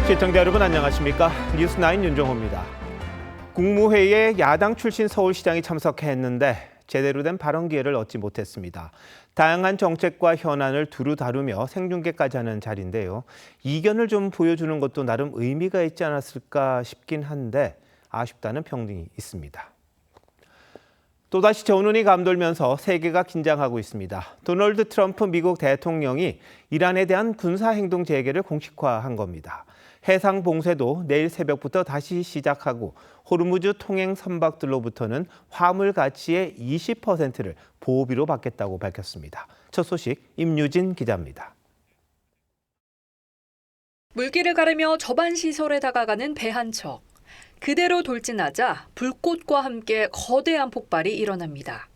시청자 여러분 안녕하십니까? 뉴스9 윤종호입니다. 국무회의에 야당 출신 서울시장이 참석했는데 제대로 된 발언 기회를 얻지 못했습니다. 다양한 정책과 현안을 두루 다루며 생중계까지 하는 자리인데요. 이견을 좀 보여주는 것도 나름 의미가 있지 않았을까 싶긴 한데 아쉽다는 평이 있습니다. 또다시 전운이 감돌면서 세계가 긴장하고 있습니다. 도널드 트럼프 미국 대통령이 이란에 대한 군사행동 재개를 공식화한 겁니다. 해상 봉쇄도 내일 새벽부터 다시 시작하고 호르무즈 통행 선박들로부터는 화물 가치의 20%를 보호비로 받겠다고 밝혔습니다. 첫 소식 임유진 기자입니다. 물길을 가르며 저반 시설에 다가가는 배 한 척. 그대로 돌진하자 불꽃과 함께 거대한 폭발이 일어납니다.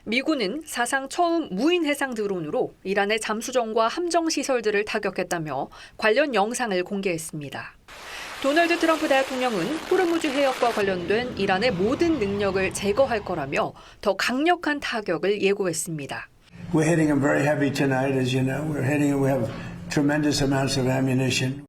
미군은 사상 처음 무인 해상 드론으로 이란의 잠수정과 함정 시설들을 타격했다며 관련 영상을 공개했습니다. 도널드 트럼프 대통령은 호르무즈 해역과 관련된 이란의 모든 능력을 제거할 거라며 더 강력한 타격을 예고했습니다. We're hitting them very heavy tonight, as you know. We have tremendous amounts of ammunition.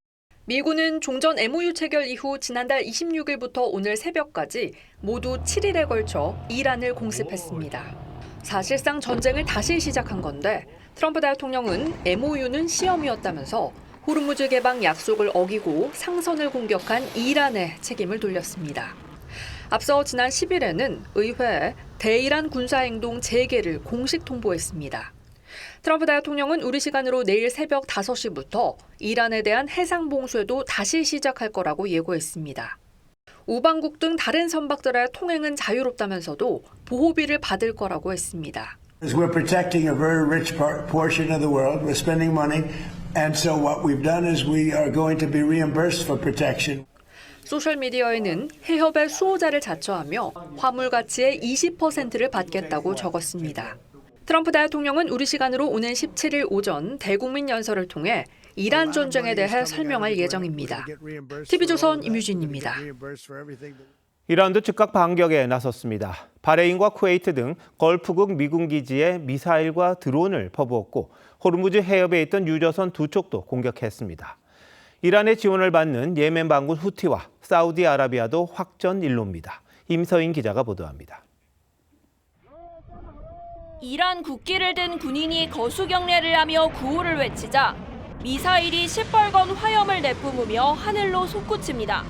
미군은 종전 MOU 체결 이후 지난달 26일부터 오늘 새벽까지 모두 7일에 걸쳐 이란을 공습했습니다. 사실상 전쟁을 다시 시작한 건데 트럼프 대통령은 MOU는 시험이었다면서 호르무즈 개방 약속을 어기고 상선을 공격한 이란에 책임을 돌렸습니다. 앞서 지난 10일에는 의회에 대이란 군사행동 재개를 공식 통보했습니다. 트럼프 대통령은 우리 시간으로 내일 새벽 5시부터 이란에 대한 해상 봉쇄도 다시 시작할 거라고 예고했습니다. 우방국 등 다른 선박들의 통행은 자유롭다면서도 보호비를 받을 거라고 했습니다. We're protecting a very rich portion of the world. We're spending money. And so what we've done is we are going to be reimbursed for protection. 소셜미디어에는 해협의 수호자를 자처하며 화물 가치의 20%를 받겠다고 적었습니다. 트럼프 대통령은 우리 시간으로 오는 17일 오전 대국민 연설을 통해 이란 전쟁에 대해 설명할 예정입니다. TV조선 임유진입니다. 이란도 즉각 반격에 나섰습니다. 바레인과 쿠웨이트 등 걸프국 미군 기지에 미사일과 드론을 퍼부었고 호르무즈 해협에 있던 유조선 2척도 공격했습니다. 이란의 지원을 받는 예멘 반군 후티와 사우디아라비아도 확전 일로입니다. 임서인 기자가 보도합니다. 이란 국기를 든 군인이 거수경례를 하며 구호를 외치자 미사일이 시뻘건 화염을 내뿜으며 하늘로 솟구칩니다.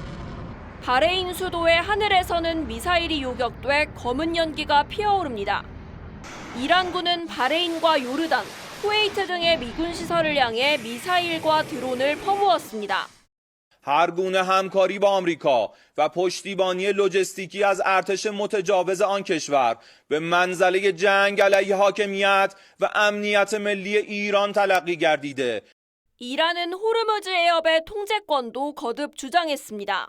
바레인 수도의 하늘에서는 미사일이 요격돼 검은 연기가 피어오릅니다. 이란군은 바레인과 요르단, 쿠웨이트 등의 미군 시설을 향해 미사일과 드론을 퍼부었습니다. هر گونه همکاری با آمریکا و پشتیبانی لوجستیکی از ارتش متجاوز آن کشور به منزله جنگ علیه حاکمیت و امنیت ملی ایران تلقی گردیده. 이란은 호르무즈 해협의 통제권도 거듭 주장했습니다.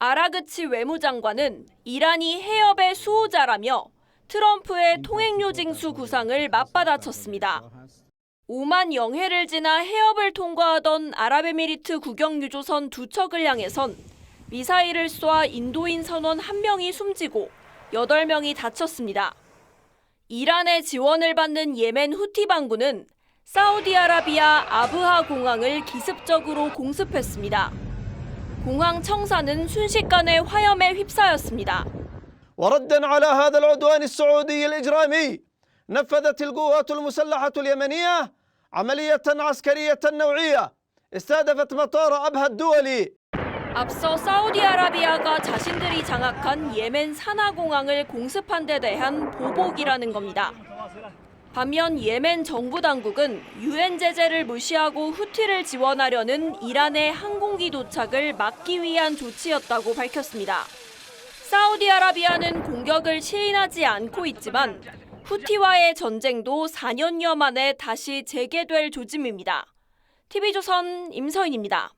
아라그치 외무장관은 이란이 해협의 수호자라며 트럼프의 통행료 징수 구상을 맞받아쳤습니다. 오만 영해를 지나 해협을 통과하던 아랍에미리트 국영 유조선 2척을 향해선 미사일을 쏴 인도인 선원 1명이 숨지고 8명이 다쳤습니다. 이란의 지원을 받는 예멘 후티 반군은 사우디아라비아 아브하 공항을 기습적으로 공습했습니다. 공항 청사는 순식간에 화염에 휩싸였습니다. وردا على هذا العدوان السعودي الإجرامي نفذت القوات المسلحة اليمنية عملية عسكرية نوعية استهدفت مطار أبها الدولي. 앞서 사우디아라비아가 자신들이 장악한 예멘 사나 공항을 공습한 데 대한 보복이라는 겁니다. 반면 예멘 정부 당국은 유엔 제재를 무시하고 후티를 지원하려는 이란의 항공기 도착을 막기 위한 조치였다고 밝혔습니다. 사우디아라비아는 공격을 시인하지 않고 있지만 후티와의 전쟁도 4년여 만에 다시 재개될 조짐입니다. TV조선 임서인입니다.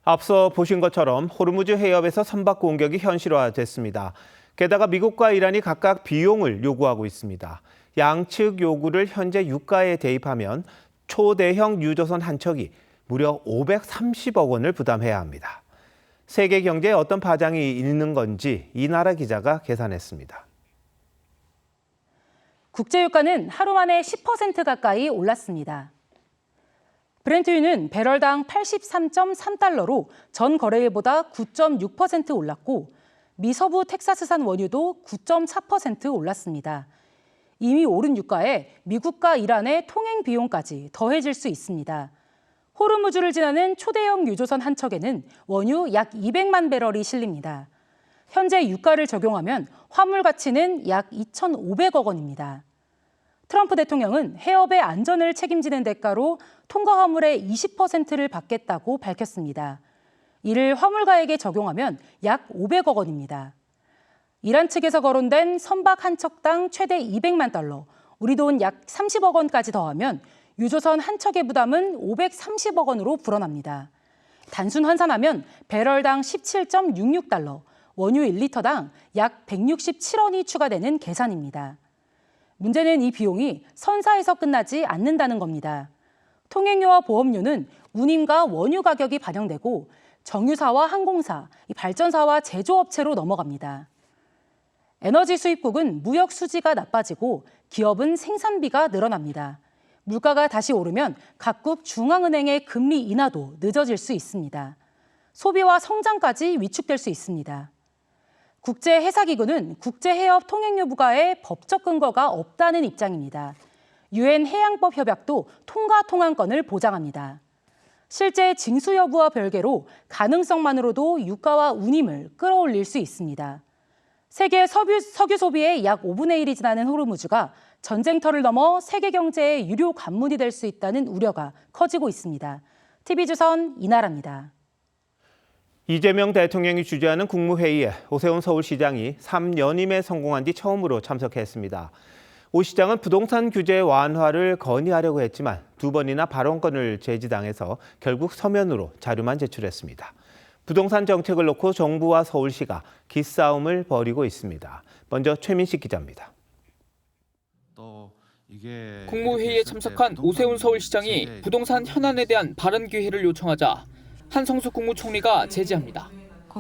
앞서 보신 것처럼 호르무즈 해협에서 선박 공격이 현실화됐습니다. 게다가 미국과 이란이 각각 비용을 요구하고 있습니다. 양측 요구를 현재 유가에 대입하면 초대형 유조선 한 척이 무려 530억 원을 부담해야 합니다. 세계 경제에 어떤 파장이 있는 건지 이나라 기자가 계산했습니다. 국제유가는 하루 만에 10% 가까이 올랐습니다. 브렌트유는 배럴당 83.3달러로 전 거래일보다 9.6% 올랐고 미서부 텍사스산 원유도 9.4% 올랐습니다. 이미 오른 유가에 미국과 이란의 통행 비용까지 더해질 수 있습니다. 호르무즈를 지나는 초대형 유조선 한 척에는 원유 약 200만 배럴이 실립니다. 현재 유가를 적용하면 화물 가치는 약 2,500억 원입니다. 트럼프 대통령은 해협의 안전을 책임지는 대가로 통과 화물의 20%를 받겠다고 밝혔습니다. 이를 화물가에게 적용하면 약 500억 원입니다. 이란 측에서 거론된 선박 한 척당 최대 200만 달러, 우리 돈 약 30억 원까지 더하면 유조선 한 척의 부담은 530억 원으로 불어납니다. 단순 환산하면 배럴당 17.66달러, 원유 1리터당 약 167원이 추가되는 계산입니다. 문제는 이 비용이 선사에서 끝나지 않는다는 겁니다. 통행료와 보험료는 운임과 원유 가격이 반영되고 정유사와 항공사, 발전사와 제조업체로 넘어갑니다. 에너지 수입국은 무역 수지가 나빠지고 기업은 생산비가 늘어납니다. 물가가 다시 오르면 각국 중앙은행의 금리 인하도 늦어질 수 있습니다. 소비와 성장까지 위축될 수 있습니다. 국제해사기구는 국제해협 통행료 부과에 법적 근거가 없다는 입장입니다. 유엔 해양법 협약도 통과 통항권을 보장합니다. 실제 징수 여부와 별개로 가능성만으로도 유가와 운임을 끌어올릴 수 있습니다. 세계 석유 소비의 약 5분의 1이 지나는 호르무즈가 전쟁터를 넘어 세계 경제의 유료 관문이 될 수 있다는 우려가 커지고 있습니다. TV조선 이나라입니다. 이재명 대통령이 주재하는 국무회의에 오세훈 서울시장이 3연임에 성공한 뒤 처음으로 참석했습니다. 오 시장은 부동산 규제 완화를 건의하려고 했지만 두 번이나 발언권을 제지당해서 결국 서면으로 자료만 제출했습니다. 부동산 정책을 놓고 정부와 서울시가 기싸움을 벌이고 있습니다. 먼저 최민식 기자입니다. 국무회의에 참석한 오세훈 서울시장이 부동산 현안에 대한 발언 기회를 요청하자 한성수 국무총리가 제지합니다.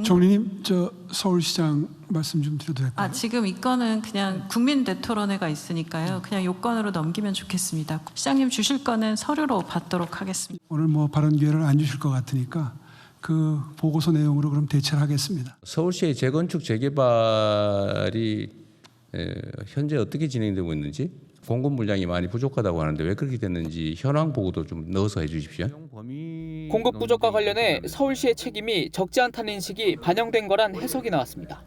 총리님, 저 서울시장 말씀 좀 드려도 될까요? 지금 이 건은 그냥 국민대토론회가 있으니까요. 그냥 요건으로 넘기면 좋겠습니다. 시장님 주실 거는 서류로 받도록 하겠습니다. 오늘 뭐 발언 기회를 안 주실 것 같으니까 그 보고서 내용으로 그럼 대체를 하겠습니다. 서울시의 재건축 재개발이 현재 어떻게 진행되고 있는지, 공급 물량이 많이 부족하다고 하는데 왜 그렇게 됐는지 현황 보고도 좀 넣어서 해주십시오. 공급 부족과 관련해 서울시의 책임이 적지 않다는 인식이 반영된 거란 해석이 나왔습니다.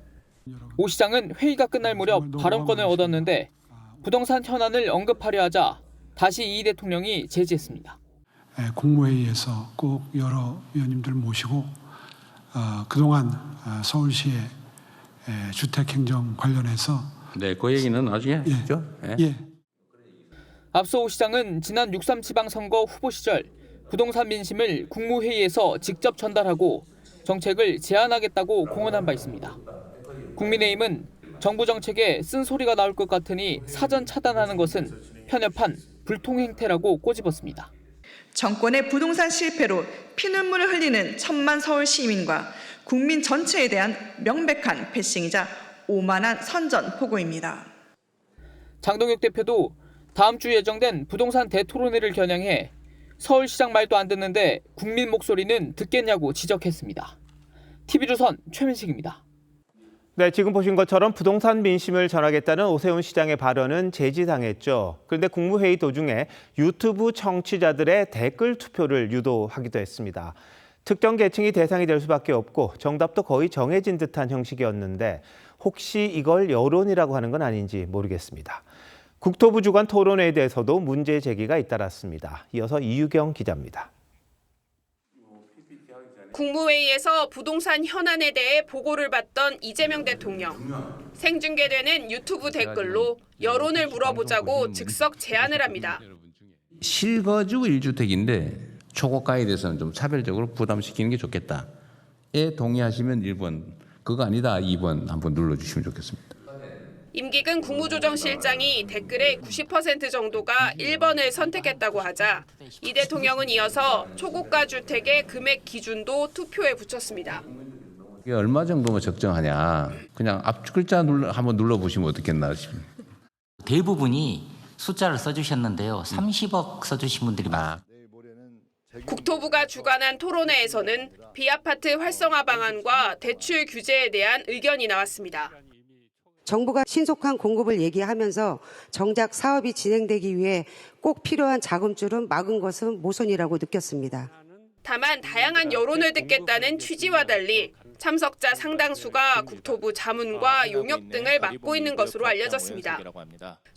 오 시장은 회의가 끝날 무렵 발언권을 얻었는데 부동산 현안을 언급하려 하자 다시 이 대통령이 제지했습니다. 국무회의에서 꼭 여러 위원님들 모시고 그동안 서울시의 주택행정 관련해서 네, 그 얘기는 나중에 하시죠. 예. 앞서 오 시장은 지난 6.3 지방선거 후보 시절 부동산 민심을 국무회의에서 직접 전달하고 정책을 제안하겠다고 공언한 바 있습니다. 국민의힘은 정부 정책에 쓴소리가 나올 것 같으니 사전 차단하는 것은 편협한 불통 행태라고 꼬집었습니다. 정권의 부동산 실패로 피눈물을 흘리는 천만 서울 시민과 국민 전체에 대한 명백한 배신이자 오만한 선전포고입니다. 장동혁 대표도 다음 주 예정된 부동산 대토론회를 겨냥해 서울시장 말도 안 듣는데 국민 목소리는 듣겠냐고 지적했습니다. TV조선 최민식입니다. 네, 지금 보신 것처럼 부동산 민심을 전하겠다는 오세훈 시장의 발언은 제지당했죠. 그런데 국무회의 도중에 유튜브 청취자들의 댓글 투표를 유도하기도 했습니다. 특정 계층이 대상이 될 수밖에 없고 정답도 거의 정해진 듯한 형식이었는데 혹시 이걸 여론이라고 하는 건 아닌지 모르겠습니다. 국토부 주관 토론회에 대해서도 문제 제기가 잇따랐습니다. 이어서 이유경 기자입니다. 국무회의에서 부동산 현안에 대해 보고를 받던 이재명 대통령. 생중계되는 유튜브 댓글로 여론을 물어보자고 즉석 제안을 합니다. 실거주 1주택인데 초고가에 대해서는 좀 차별적으로 부담시키는 게 좋겠다에 동의하시면 1번, 그거 아니다 2번 한번 눌러주시면 좋겠습니다. 임기근 국무조정실장이 댓글의 90% 정도가 1번을 선택했다고 하자 이 대통령은 이어서 초고가 주택의 금액 기준도 투표에 붙였습니다. 이게 얼마 정도면 적정하냐. 그냥 앞 글자 한번 눌러보시면 어떻겠나 싶습니다. 대부분이 숫자를 써주셨는데요. 30억 써주신 분들이 많아요. 국토부가 주관한 토론회에서는 비아파트 활성화 방안과 대출 규제에 대한 의견이 나왔습니다. 정부가 신속한 공급을 얘기하면서 정작 사업이 진행되기 위해 꼭 필요한 자금줄은 막은 것은 모순이라고 느꼈습니다. 다만 다양한 여론을 듣겠다는 취지와 달리 참석자 상당수가 국토부 자문과 용역 등을 맡고 있는 것으로 알려졌습니다.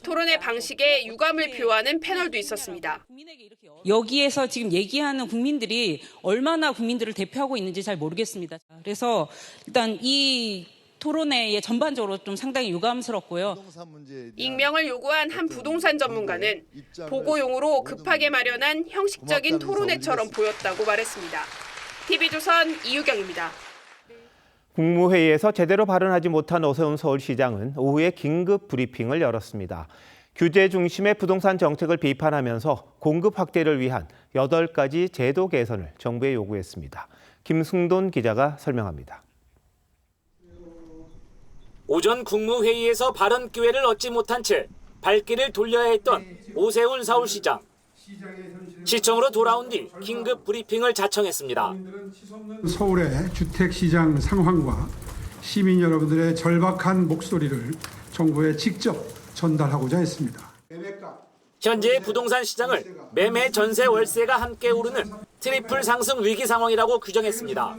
토론회 방식에 유감을 표하는 패널도 있었습니다. 여기에서 지금 얘기하는 국민들이 얼마나 국민들을 대표하고 있는지 잘 모르겠습니다. 그래서 일단 이 토론회에 전반적으로 좀 상당히 유감스럽고요. 익명을 요구한 한 부동산 전문가는 보고용으로 급하게 마련한 형식적인 토론회처럼 보였다고 말했습니다. TV조선 이유경입니다. 국무회의에서 제대로 발언하지 못한 오세훈 서울시장은 오후에 긴급 브리핑을 열었습니다. 규제 중심의 부동산 정책을 비판하면서 공급 확대를 위한 8가지 제도 개선을 정부에 요구했습니다. 김승돈 기자가 설명합니다. 오전 국무회의에서 발언 기회를 얻지 못한 채 발길을 돌려야 했던 오세훈 서울시장. 시청으로 돌아온 뒤 긴급 브리핑을 자청했습니다. 서울의 주택시장 상황과 시민 여러분들의 절박한 목소리를 정부에 직접 전달하고자 했습니다. 현재의 부동산 시장을 매매, 전세, 월세가 함께 오르는 트리플 상승 위기 상황이라고 규정했습니다.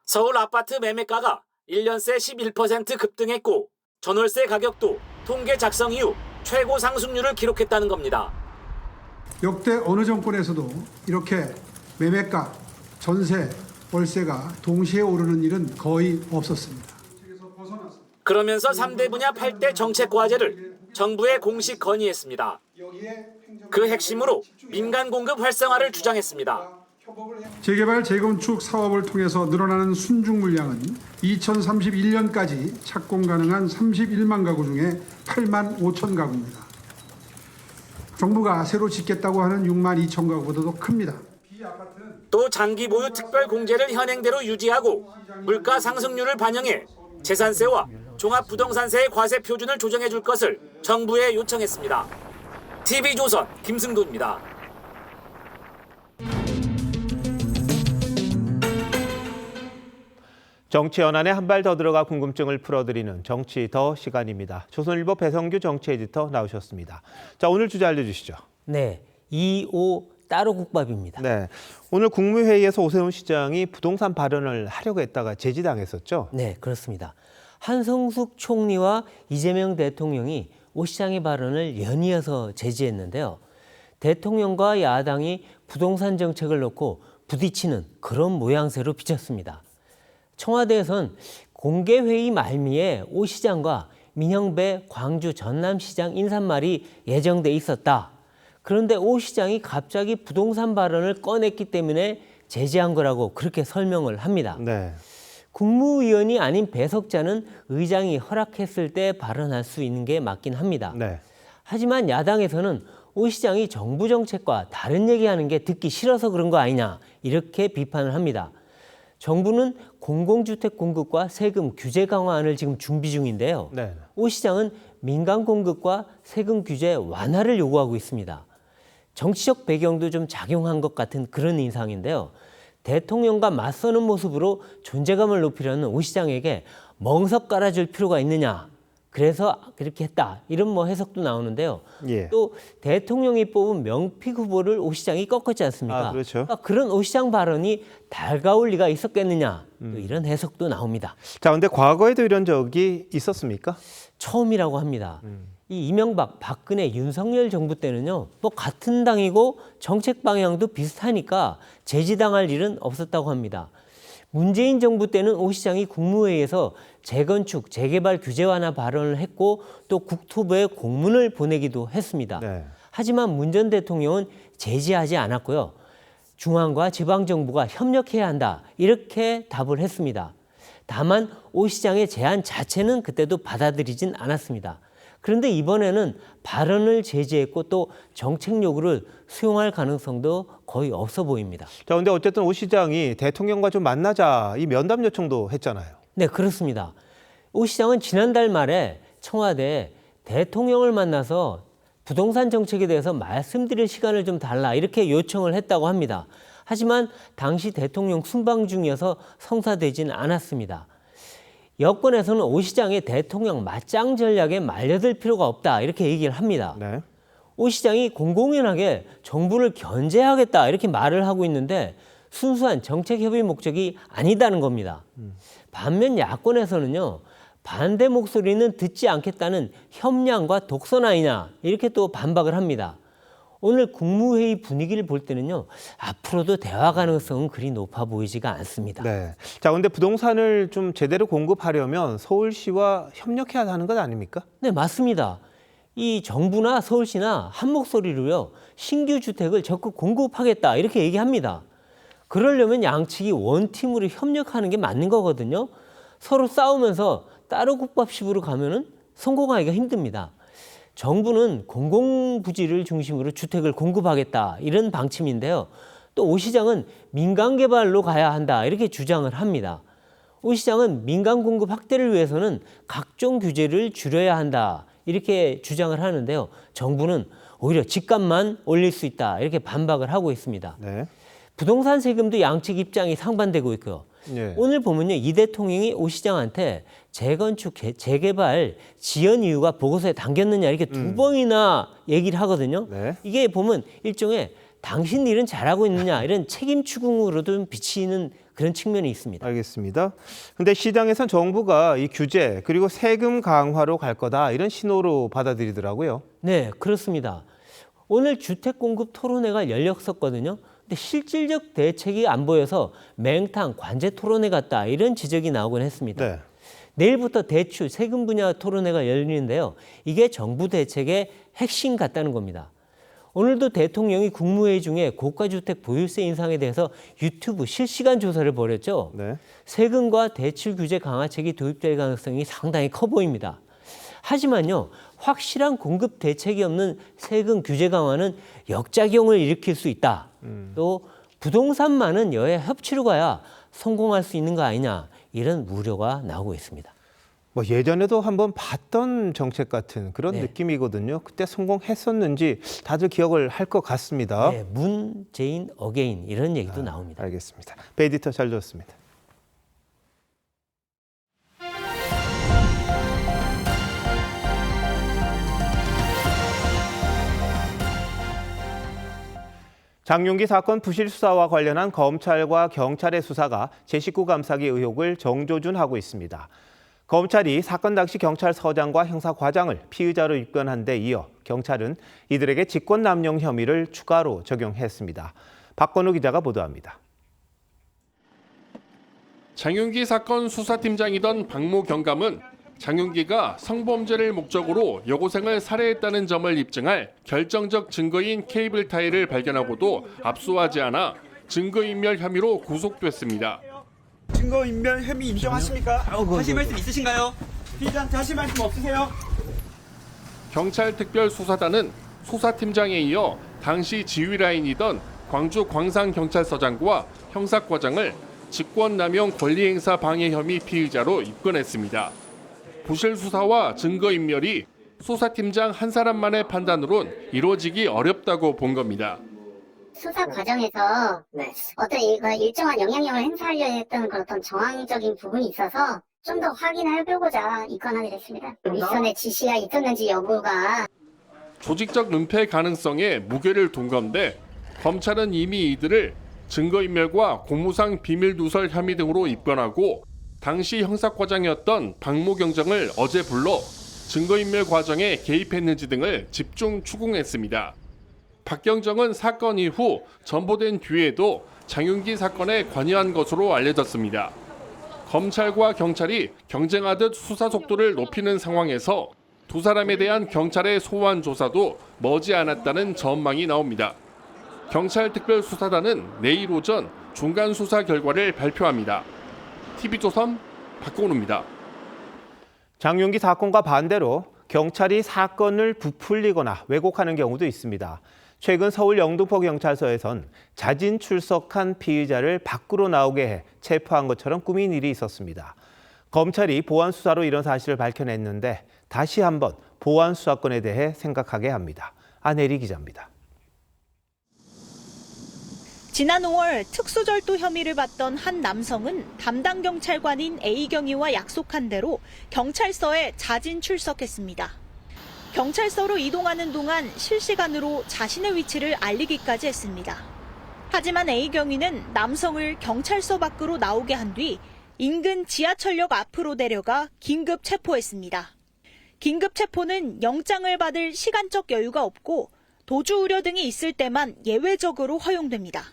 서울 아파트 매매가가 1년 새 11% 급등했고 전월세 가격도 통계 작성 이후 최고 상승률을 기록했다는 겁니다. 역대 어느 정권에서도 이렇게 매매가, 전세, 월세가 동시에 오르는 일은 거의 없었습니다. 그러면서 3대 분야 8대 정책 과제를 정부에 공식 건의했습니다. 그 핵심으로 민간 공급 활성화를 주장했습니다. 재개발, 재건축 사업을 통해서 늘어나는 순중 물량은 2031년까지 착공 가능한 31만 가구 중에 8만 5천 가구입니다. 정부가 새로 짓겠다고 하는 6만 2천 가구보다도 큽니다. 또 장기 보유 특별 공제를 현행대로 유지하고 물가 상승률을 반영해 재산세와 종합부동산세의 과세 표준을 조정해 줄 것을 정부에 요청했습니다. TV조선 김승도입니다. 정치 연안에 한 발 더 들어가 궁금증을 풀어드리는 정치 더 시간입니다. 조선일보 배성규 정치 에디터 나오셨습니다. 자, 오늘 주제 알려주시죠. 네, 2.5 따로 국밥입니다. 네, 오늘 국무회의에서 오세훈 시장이 부동산 발언을 하려고 했다가 제지당했었죠. 네, 그렇습니다. 한성숙 총리와 이재명 대통령이 오 시장의 발언을 연이어서 제지했는데요. 대통령과 야당이 부동산 정책을 놓고 부딪히는 그런 모양새로 비쳤습니다. 청와대에선 공개회의 말미에 오 시장과 민형배 광주 전남시장 인사말이 예정돼 있었다. 그런데 오 시장이 갑자기 부동산 발언을 꺼냈기 때문에 제지한 거라고 그렇게 설명을 합니다. 네. 국무위원이 아닌 배석자는 의장이 허락했을 때 발언할 수 있는 게 맞긴 합니다. 네. 하지만 야당에서는 오 시장이 정부 정책과 다른 얘기하는 게 듣기 싫어서 그런 거 아니냐 이렇게 비판을 합니다. 정부는 공공주택 공급과 세금 규제 강화안을 지금 준비 중인데요. 네. 오 시장은 민간 공급과 세금 규제 완화를 요구하고 있습니다. 정치적 배경도 좀 작용한 것 같은 그런 인상인데요. 대통령과 맞서는 모습으로 존재감을 높이려는 오 시장에게 멍석 깔아줄 필요가 있느냐. 그래서 그렇게 했다. 이런 해석도 나오는데요. 예. 또 대통령이 뽑은 명픽 후보를 오 시장이 꺾었지 않습니까? 아, 그렇죠. 그러니까 그런 오 시장 발언이 달가울 리가 있었겠느냐. 또 이런 해석도 나옵니다. 자, 근데 과거에도 이런 적이 있었습니까? 처음이라고 합니다. 이 이명박, 박근혜, 윤석열 정부 때는요, 같은 당이고 정책 방향도 비슷하니까 제지당할 일은 없었다고 합니다. 문재인 정부 때는 오 시장이 국무회의에서 재건축, 재개발 규제 완화 발언을 했고 또 국토부에 공문을 보내기도 했습니다. 네. 하지만 문 전 대통령은 제지하지 않았고요. 중앙과 지방정부가 협력해야 한다 이렇게 답을 했습니다. 다만 오 시장의 제안 자체는 그때도 받아들이진 않았습니다. 그런데 이번에는 발언을 제지했고 또 정책 요구를 수용할 가능성도 거의 없어 보입니다. 자, 근데 어쨌든 오 시장이 대통령과 좀 만나자 이 면담 요청도 했잖아요. 네, 그렇습니다. 오 시장은 지난달 말에 청와대에 대통령을 만나서 부동산 정책에 대해서 말씀드릴 시간을 좀 달라 이렇게 요청을 했다고 합니다. 하지만 당시 대통령 순방 중이어서 성사되지는 않았습니다. 여권에서는 오 시장의 대통령 맞짱 전략에 말려들 필요가 없다 이렇게 얘기를 합니다. 네. 오 시장이 공공연하게 정부를 견제하겠다 이렇게 말을 하고 있는데 순수한 정책 협의 목적이 아니다는 겁니다. 반면 야권에서는요. 반대 목소리는 듣지 않겠다는 협량과 독선 아니냐 이렇게 또 반박을 합니다. 오늘 국무회의 분위기를 볼 때는요. 앞으로도 대화 가능성은 그리 높아 보이지가 않습니다. 네. 자, 근데 부동산을 좀 제대로 공급하려면 서울시와 협력해야 하는 것 아닙니까? 네, 맞습니다. 이 정부나 서울시나 한 목소리로요. 신규 주택을 적극 공급하겠다 이렇게 얘기합니다. 그러려면 양측이 원팀으로 협력하는 게 맞는 거거든요. 서로 싸우면서 따로 국밥식으로 가면은 성공하기가 힘듭니다. 정부는 공공부지를 중심으로 주택을 공급하겠다 이런 방침인데요. 또 오 시장은 민간 개발로 가야 한다 이렇게 주장을 합니다. 오 시장은 민간 공급 확대를 위해서는 각종 규제를 줄여야 한다 이렇게 주장을 하는데요. 정부는 오히려 집값만 올릴 수 있다 이렇게 반박을 하고 있습니다. 네. 부동산 세금도 양측 입장이 상반되고 있고요. 네. 오늘 보면요. 이 대통령이 오 시장한테 재건축, 재개발 지연 이유가 보고서에 담겼느냐 이렇게 두 번이나 얘기를 하거든요. 네. 이게 보면 일종의 당신 일은 잘하고 있느냐 이런 책임 추궁으로도 비치는 그런 측면이 있습니다. 알겠습니다. 근데 시장에선 정부가 이 규제 그리고 세금 강화로 갈 거다 이런 신호로 받아들이더라고요. 네, 그렇습니다. 오늘 주택 공급 토론회가 열렸었거든요. 근데 실질적 대책이 안 보여서 맹탕 관제 토론회 같다 이런 지적이 나오곤 했습니다. 네. 내일부터 대출 세금 분야 토론회가 열리는데요. 이게 정부 대책의 핵심 같다는 겁니다. 오늘도 대통령이 국무회의 중에 고가주택 보유세 인상에 대해서 유튜브 실시간 조사를 벌였죠. 네. 세금과 대출 규제 강화책이 도입될 가능성이 상당히 커 보입니다. 하지만요. 확실한 공급 대책이 없는 세금 규제 강화는 역작용을 일으킬 수 있다. 또 부동산만은 여야 협치로 가야 성공할 수 있는 거 아니냐 이런 우려가 나오고 있습니다. 뭐 예전에도 한번 봤던 정책 같은 그런 네. 느낌이거든요. 그때 성공했었는지 다들 기억을 할 것 같습니다. 네, 문재인 어게인 이런 얘기도 나옵니다. 알겠습니다. 베이디터 잘 들었습니다. 장윤기 사건 부실 수사와 관련한 검찰과 경찰의 수사가 제19 감사기 의혹을 정조준하고 있습니다. 검찰이 사건 당시 경찰서장과 형사과장을 피의자로 입건한 데 이어 경찰은 이들에게 직권남용 혐의를 추가로 적용했습니다. 박건우 기자가 보도합니다. 장윤기 사건 수사팀장이던 박모 경감은 장윤기가 성범죄를 목적으로 여고생을 살해했다는 점을 입증할 결정적 증거인 케이블 타이를 발견하고도 압수하지 않아 증거인멸 혐의로 구속됐습니다. 증거인멸 혐의 인정하십니까? 하실 말씀 있으신가요? 피의자한테 하실 말씀 없으세요? 경찰 특별수사단은 수사팀장에 이어 당시 지휘라인이던 광주 광산경찰서장과 형사과장을 직권남용 권리행사 방해 혐의 피의자로 입건했습니다. 부실 수사와 증거인멸이 수사팀장 한 사람만의 판단으론 이루어지기 어렵다고 본 겁니다. 수사 과정에서 어떤 일정한 영향력을 행사하려 했던 그런 어떤 정황적인 부분이 있어서 좀 더 확인해보고자 입건하게 됐습니다. 윗선의 지시가 있었는지 여부가. 조직적 은폐 가능성에 무게를 둔 건데 검찰은 이미 이들을 증거인멸과 공무상 비밀누설 혐의 등으로 입건하고 당시 형사과장이었던 박모 경정을 어제 불러 증거인멸 과정에 개입했는지 등을 집중 추궁했습니다. 박 경정은 사건 이후 전보된 뒤에도 장윤기 사건에 관여한 것으로 알려졌습니다. 검찰과 경찰이 경쟁하듯 수사 속도를 높이는 상황에서 두 사람에 대한 경찰의 소환 조사도 머지않았다는 전망이 나옵니다. 경찰 특별수사단은 내일 오전 중간 수사 결과를 발표합니다. TV조선 박건우입니다. 장윤기 사건과 반대로 경찰이 사건을 부풀리거나 왜곡하는 경우도 있습니다. 최근 서울 영등포 경찰서에선 자진 출석한 피의자를 밖으로 나오게 해 체포한 것처럼 꾸민 일이 있었습니다. 검찰이 보안 수사로 이런 사실을 밝혀냈는데 다시 한번 보안 수사권에 대해 생각하게 합니다. 안혜리 기자입니다. 지난 5월 특수절도 혐의를 받던 한 남성은 담당 경찰관인 A경위와 약속한 대로 경찰서에 자진 출석했습니다. 경찰서로 이동하는 동안 실시간으로 자신의 위치를 알리기까지 했습니다. 하지만 A경위는 남성을 경찰서 밖으로 나오게 한 뒤 인근 지하철역 앞으로 데려가 긴급 체포했습니다. 긴급 체포는 영장을 받을 시간적 여유가 없고 도주 우려 등이 있을 때만 예외적으로 허용됩니다.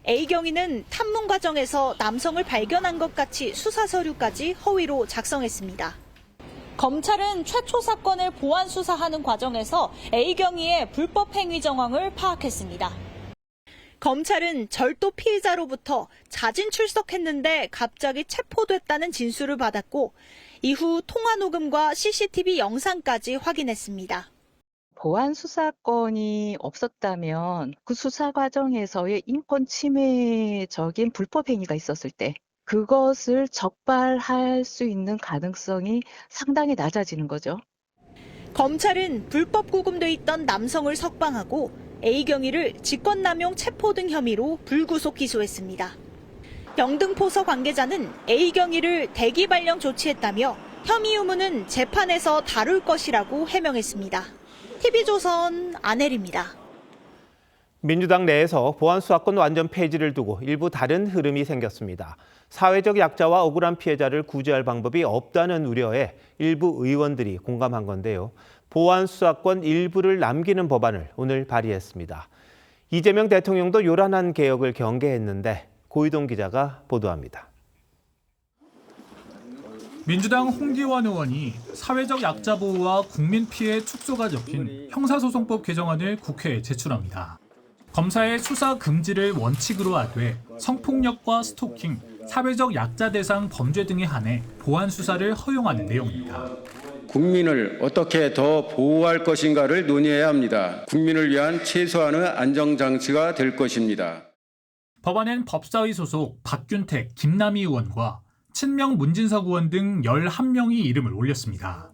A경위는 탐문 과정에서 남성을 발견한 것 같이 수사 서류까지 허위로 작성했습니다. 검찰은 최초 사건을 보완 수사하는 과정에서 A경위의 불법 행위 정황을 파악했습니다. 검찰은 절도 피의자로부터 자진 출석했는데 갑자기 체포됐다는 진술을 받았고 이후 통화 녹음과 CCTV 영상까지 확인했습니다. 보안 수사권이 없었다면 그 수사 과정에서의 인권 침해적인 불법 행위가 있었을 때 그것을 적발할 수 있는 가능성이 상당히 낮아지는 거죠. 검찰은 불법 구금돼 있던 남성을 석방하고 A경위를 직권남용 체포 등 혐의로 불구속 기소했습니다. 영등포서 관계자는 A경위를 대기 발령 조치했다며 혐의 유무는 재판에서 다룰 것이라고 해명했습니다. TV조선 안혜리입니다. 민주당 내에서 보안 수사권 완전 폐지를 두고 일부 다른 흐름이 생겼습니다. 사회적 약자와 억울한 피해자를 구제할 방법이 없다는 우려에 일부 의원들이 공감한 건데요. 보안 수사권 일부를 남기는 법안을 오늘 발의했습니다. 이재명 대통령도 요란한 개혁을 경계했는데 고이동 기자가 보도합니다. 민주당 홍기원 의원이 사회적 약자 보호와 국민 피해 축소가 적힌 형사소송법 개정안을 국회에 제출합니다. 검사의 수사 금지를 원칙으로 하되 성폭력과 스토킹, 사회적 약자 대상 범죄 등에 한해 보안 수사를 허용하는 내용입니다. 국민을 어떻게 더 보호할 것인가를 논의해야 합니다. 국민을 위한 최소한의 안정장치가 될 것입니다. 법안엔 법사위 소속 박균택, 김남희 의원과 친명 문진석 의원 등 11명이 이름을 올렸습니다.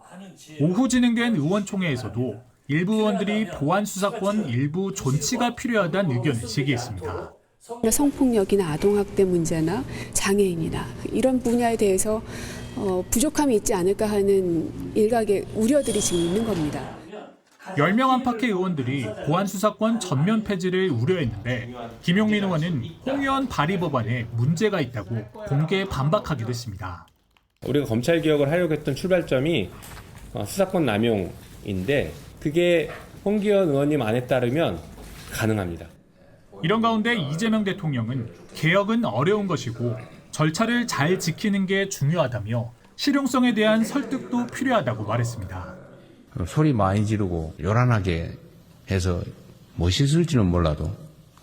오후 진행된 의원총회에서도 일부 의원들이 보안 수사권 일부 존치가 필요하다는 의견을 제기했습니다. 성폭력이나 아동학대 문제나 장애인이나 이런 분야에 대해서 부족함이 있지 않을까 하는 일각의 우려들이 지금 있는 겁니다. 10명 안팎의 의원들이 보안 수사권 전면 폐지를 우려했는데 김용민 의원은 홍 의원 발의 법안에 문제가 있다고 공개 반박하기도 했습니다. 우리가 검찰 개혁을 하려고 했던 출발점이 수사권 남용인데 그게 홍기현 의원님 안에 따르면 가능합니다. 이런 가운데 이재명 대통령은 개혁은 어려운 것이고 절차를 잘 지키는 게 중요하다며 실용성에 대한 설득도 필요하다고 말했습니다. 소리 많이 지르고 요란하게 해서 멋있을지는 몰라도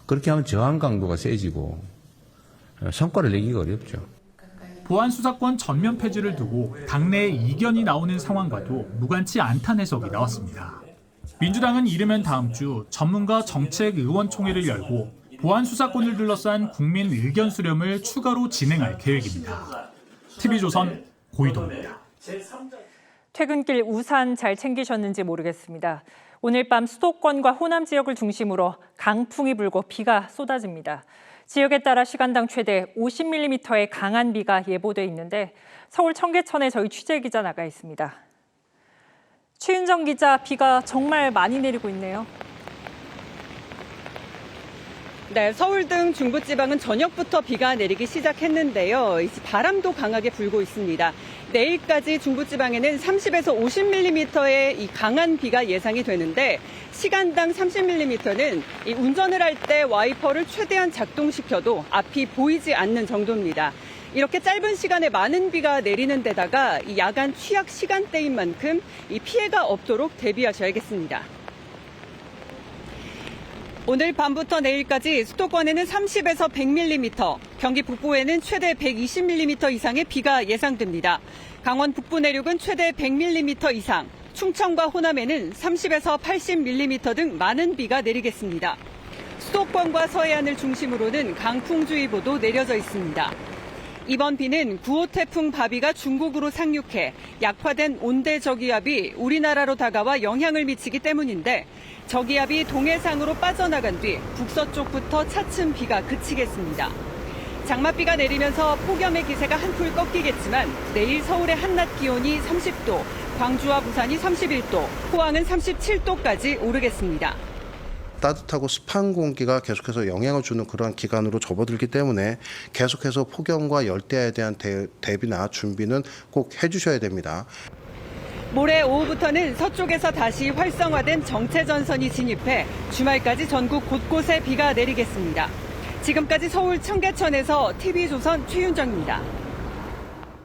그렇게 하면 저항 강도가 세지고 성과를 내기가 어렵죠. 보안 수사권 전면 폐지를 두고 당내에 이견이 나오는 상황과도 무관치 않다는 해석이 나왔습니다. 민주당은 이르면 다음 주 전문가 정책 의원총회를 열고 보안 수사권을 둘러싼 국민 의견 수렴을 추가로 진행할 계획입니다. TV조선 고이동입니다. 퇴근길 우산 잘 챙기셨는지 모르겠습니다. 오늘 밤 수도권과 호남 지역을 중심으로 강풍이 불고 비가 쏟아집니다. 지역에 따라 시간당 최대 50mm의 강한 비가 예보돼 있는데 서울 청계천에 저희 취재기자 나가 있습니다. 최윤정 기자, 비가 정말 많이 내리고 있네요. 네, 서울 등 중부지방은 저녁부터 비가 내리기 시작했는데요. 바람도 강하게 불고 있습니다. 내일까지 중부지방에는 30에서 50mm의 이 강한 비가 예상이 되는데 시간당 30mm는 이 운전을 할 때 와이퍼를 최대한 작동시켜도 앞이 보이지 않는 정도입니다. 이렇게 짧은 시간에 많은 비가 내리는 데다가 이 야간 취약 시간대인 만큼 이 피해가 없도록 대비하셔야겠습니다. 오늘 밤부터 내일까지 수도권에는 30에서 100mm, 경기 북부에는 최대 120mm 이상의 비가 예상됩니다. 강원 북부 내륙은 최대 100mm 이상, 충청과 호남에는 30에서 80mm 등 많은 비가 내리겠습니다. 수도권과 서해안을 중심으로는 강풍주의보도 내려져 있습니다. 이번 비는 9호 태풍 바비가 중국으로 상륙해 약화된 온대 저기압이 우리나라로 다가와 영향을 미치기 때문인데 저기압이 동해상으로 빠져나간 뒤 북서쪽부터 차츰 비가 그치겠습니다. 장맛비가 내리면서 폭염의 기세가 한풀 꺾이겠지만 내일 서울의 한낮 기온이 30도, 광주와 부산이 31도, 포항은 37도까지 오르겠습니다. 따뜻하고 습한 공기가 계속해서 영향을 주는 그러한 기간으로 접어들기 때문에 계속해서 폭염과 열대야에 대한 대비나 준비는 꼭 해주셔야 됩니다. 모레 오후부터는 서쪽에서 다시 활성화된 정체전선이 진입해 주말까지 전국 곳곳에 비가 내리겠습니다. 지금까지 서울 청계천에서 TV조선 최윤정입니다.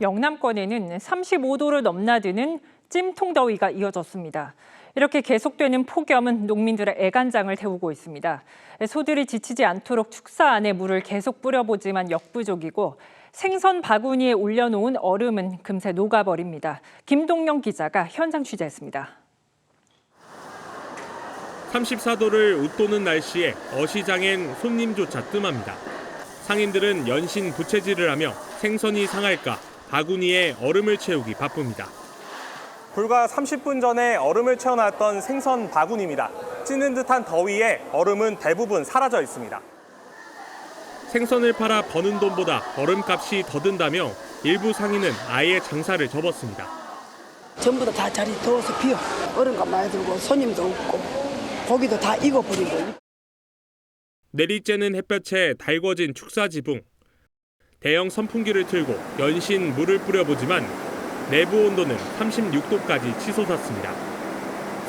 영남권에는 35도를 넘나드는 찜통더위가 이어졌습니다. 이렇게 계속되는 폭염은 농민들의 애간장을 태우고 있습니다. 소들이 지치지 않도록 축사 안에 물을 계속 뿌려보지만 역부족이고 생선 바구니에 올려놓은 얼음은 금세 녹아버립니다. 김동영 기자가 현장 취재했습니다. 34도를 웃도는 날씨에 어시장엔 손님조차 뜸합니다. 상인들은 연신 부채질을 하며 생선이 상할까 바구니에 얼음을 채우기 바쁩니다. 불과 30분 전에 얼음을 채워놨던 생선 바구니입니다. 찌는 듯한 더위에 얼음은 대부분 사라져 있습니다. 생선을 팔아 버는 돈보다 얼음값이 더 든다며 일부 상인은 아예 장사를 접었습니다. 전부 다 자리 더워서 비어. 얼음값 많이 들고 손님도 없고 고기도 다 익어버리고. 내리쬐는 햇볕에 달궈진 축사 지붕. 대형 선풍기를 틀고 연신 물을 뿌려보지만 내부 온도는 36도까지 치솟았습니다.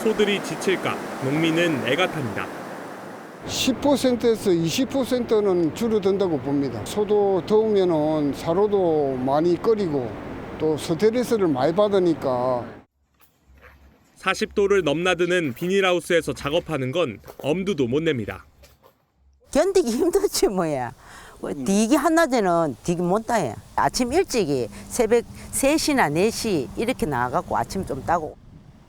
소들이 지칠까 농민은 애가 탑니다. 10%에서 20%는 줄어든다고 봅니다. 소도 더우면 사료도 많이 끓이고 또 스트레스를 많이 받으니까. 40도를 넘나드는 비닐하우스에서 작업하는 건 엄두도 못 냅니다. 견디기 힘들지 뭐야. 디기 한낮에는 디기 못 따요. 아침 일찍이 새벽 3시나 4시 이렇게 나가고 아침 좀 따고.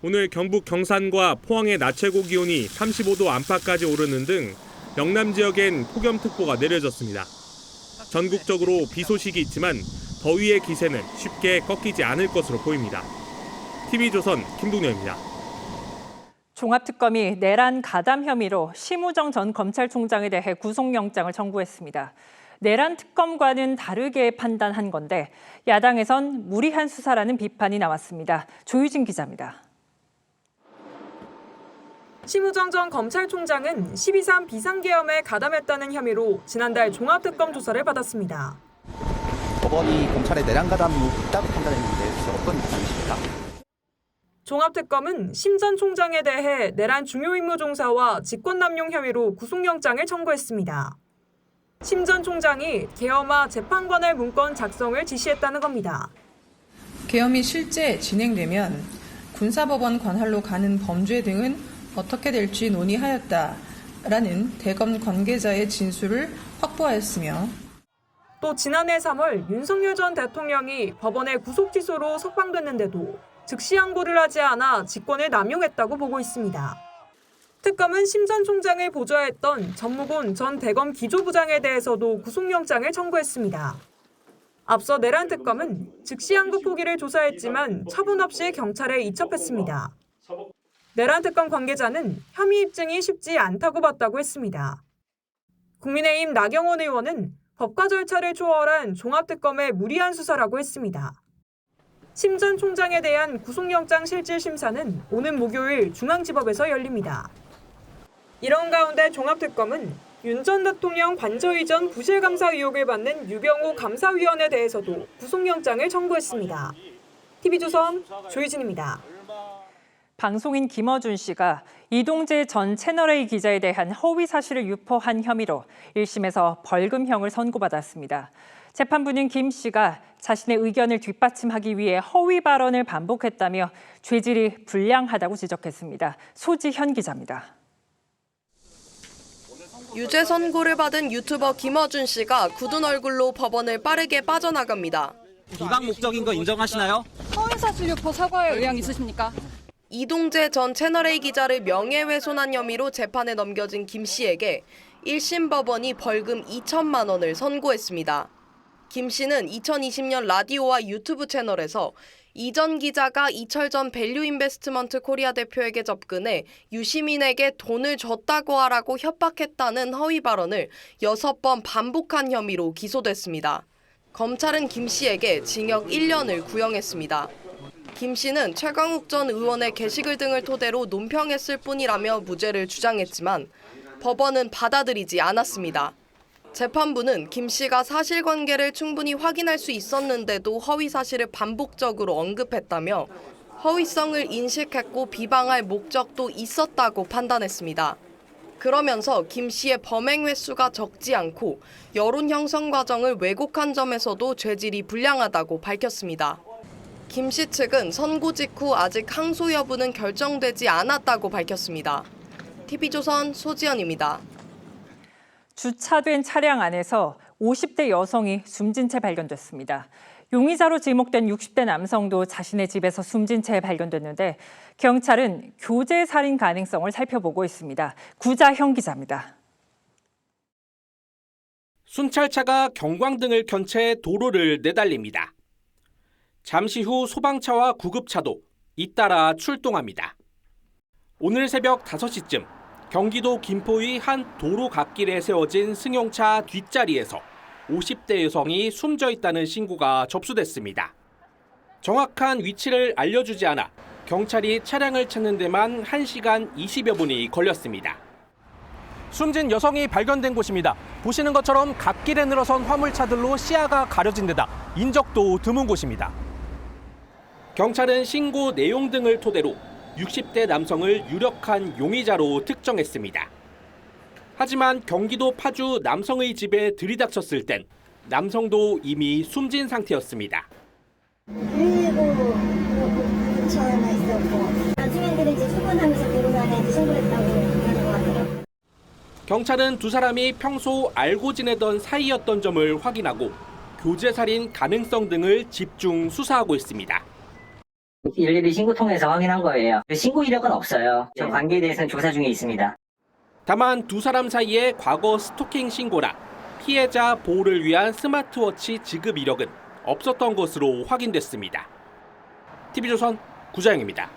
오늘 경북 경산과 포항의 낮 최고 기온이 35도 안팎까지 오르는 등 영남 지역엔 폭염특보가 내려졌습니다. 전국적으로 비 소식이 있지만 더위의 기세는 쉽게 꺾이지 않을 것으로 보입니다. TV조선 김동영입니다. 종합특검이 내란 가담 혐의로 심우정 전 검찰총장에 대해 구속영장을 청구했습니다. 내란 특검과는 다르게 판단한 건데 야당에선 무리한 수사라는 비판이 나왔습니다. 조유진 기자입니다. 심우정 전 검찰총장은 12.3 비상계엄에 가담했다는 혐의로 지난달 종합특검 조사를 받았습니다. 법원이 검찰의 내란 가담이 있다고 판단했는데 어떤 입장이십니까? 종합특검은 심 전 총장에 대해 내란 중요 임무 종사와 직권남용 혐의로 구속영장을 청구했습니다. 심 전 총장이 계엄화 재판관할 문건 작성을 지시했다는 겁니다. 계엄이 실제 진행되면 군사법원 관할로 가는 범죄 등은 어떻게 될지 논의하였다라는 대검 관계자의 진술을 확보하였으며 또 지난해 3월 윤석열 전 대통령이 법원의 구속기소로 석방됐는데도 즉시 항고를 하지 않아 직권을 남용했다고 보고 있습니다. 특검은 심 전 총장을 보좌했던 전무곤 전 대검 기조부장에 대해서도 구속영장을 청구했습니다. 앞서 내란 특검은 즉시 항고 포기를 조사했지만 처분 없이 경찰에 이첩했습니다. 내란 특검 관계자는 혐의 입증이 쉽지 않다고 봤다고 했습니다. 국민의힘 나경원 의원은 법과 절차를 초월한 종합특검의 무리한 수사라고 했습니다. 심 전 총장에 대한 구속영장 실질심사는 오는 목요일 중앙지법에서 열립니다. 이런 가운데 종합특검은 윤 전 대통령 관저 이전 부실감사 의혹을 받는 유병호 감사위원에 대해서도 구속영장을 청구했습니다. TV조선 조유진입니다. 방송인 김어준 씨가 이동재 전 채널A 기자에 대한 허위 사실을 유포한 혐의로 1심에서 벌금형을 선고받았습니다. 재판부는 김 씨가 자신의 의견을 뒷받침하기 위해 허위 발언을 반복했다며 죄질이 불량하다고 지적했습니다. 소지현 기자입니다. 유죄 선고를 받은 유튜버 김어준 씨가 굳은 얼굴로 법원을 빠르게 빠져나갑니다. 비방 목적인 거 인정하시나요? 허위사실 유포 사과의 의향 있으십니까? 이동재 전 채널A 기자를 명예훼손한 혐의로 재판에 넘겨진 김 씨에게 1심 법원이 벌금 2천만 원을 선고했습니다. 김 씨는 2020년 라디오와 유튜브 채널에서 이전 기자가 이철전 밸류인베스트먼트 코리아 대표에게 접근해 유시민에게 돈을 줬다고 하라고 협박했다는 허위 발언을 6번 반복한 혐의로 기소됐습니다. 검찰은 김 씨에게 징역 1년을 구형했습니다. 김 씨는 최강욱 전 의원의 게시글 등을 토대로 논평했을 뿐이라며 무죄를 주장했지만 법원은 받아들이지 않았습니다. 재판부는 김 씨가 사실관계를 충분히 확인할 수 있었는데도 허위 사실을 반복적으로 언급했다며 허위성을 인식했고 비방할 목적도 있었다고 판단했습니다. 그러면서 김 씨의 범행 횟수가 적지 않고 여론 형성 과정을 왜곡한 점에서도 죄질이 불량하다고 밝혔습니다. 김 씨 측은 선고 직후 아직 항소 여부는 결정되지 않았다고 밝혔습니다. TV조선 소지연입니다. 주차된 차량 안에서 50대 여성이 숨진 채 발견됐습니다. 용의자로 지목된 60대 남성도 자신의 집에서 숨진 채 발견됐는데 경찰은 교제 살인 가능성을 살펴보고 있습니다. 구자형 기자입니다. 순찰차가 경광등을 켠 채 도로를 내달립니다. 잠시 후 소방차와 구급차도 잇따라 출동합니다. 오늘 새벽 5시쯤 경기도 김포의 한 도로 갓길에 세워진 승용차 뒷자리에서 50대 여성이 숨져 있다는 신고가 접수됐습니다. 정확한 위치를 알려주지 않아 경찰이 차량을 찾는 데만 1시간 20여 분이 걸렸습니다. 숨진 여성이 발견된 곳입니다. 보시는 것처럼 갓길에 늘어선 화물차들로 시야가 가려진 데다 인적도 드문 곳입니다. 경찰은 신고 내용 등을 토대로 60대 남성을 유력한 용의자로 특정했습니다. 하지만 경기도 파주 남성의 집에 들이닥쳤을 땐 남성도 이미 숨진 상태였습니다. 그리고 근처에 하나 있었고 나중에 이제 출근하면서 들어가면 신고를 했다고 하는 것 같아요. 경찰은 두 사람이 평소 알고 지내던 사이였던 점을 확인하고 교제살인 가능성 등을 집중 수사하고 있습니다. 112 신고 통해서 확인한 거예요. 신고 이력은 없어요. 저 관계에 대해서는 조사 중에 있습니다. 다만 두 사람 사이에 과거 스토킹 신고나 피해자 보호를 위한 스마트워치 지급 이력은 없었던 것으로 확인됐습니다. TV조선 구자영입니다.